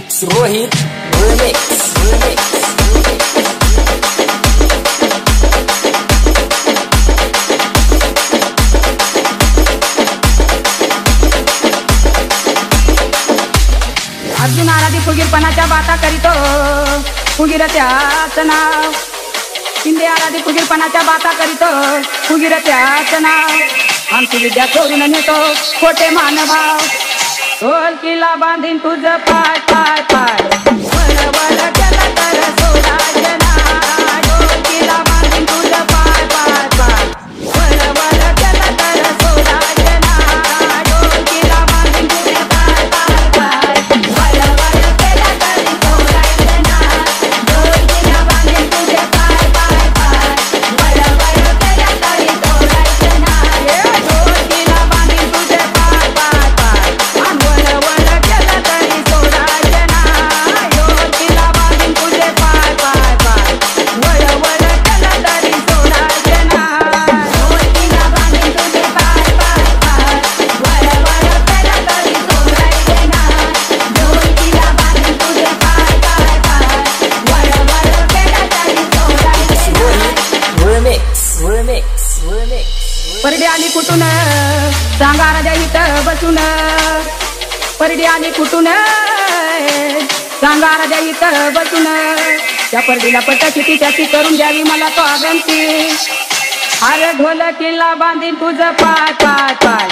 Rohit Remix. Arjun आराधी फुगीरपणाच्या बाता करीतो, फुगीर त्याच नाव. शिंदे आराधी फुगीरपणाच्या बाता करीतो, फुगीर त्याच नाव. आमची विद्या चोरून नेतो खोटे मानभाव. ढोलकीला बांधीन तुझं पाय पाय पाय, वर वर केलं तर सोडायचं नाय. ढोलकीला बांधीन तुझं पाय पाय पाय, वर वर केलं तर सोडायचं नाय. ढोलकीला बांधीन तुझं पाय पाय पाय, वर वर केलं तरी सोडायचं नाय. ढोलकीला बांधीन तुझं पाय पाय पाय, वर वर केलं तरी सोडायचं नाय. ढोलकीला बांधीन तुझं पाय पाय पाय, वर वर केलं तरी सोडायचं नाय. ढोलकीला बांधीन तुझे पाय पाय पाय, वर वर केलं तरी सोडायचं नाय. ढोलकीला बांधीन तुझे पाय पाय पाय, वर वर केलं तरी सोडायचं नाय. ढोलकीला बांधीन तुझे पाय पाय पाय, वर वर केलं तरी सोडायचं नाय. Remix. परडी आली कुठून सांगा राजा इथं बसून. परडी आली कुठून सांगा राजा इथं बसून. त्या परडीला पट किती त्याची करून द्यावी मला तो विनंती. अरे ढोलकीला बांधीन तुझं पाय पाय पाय,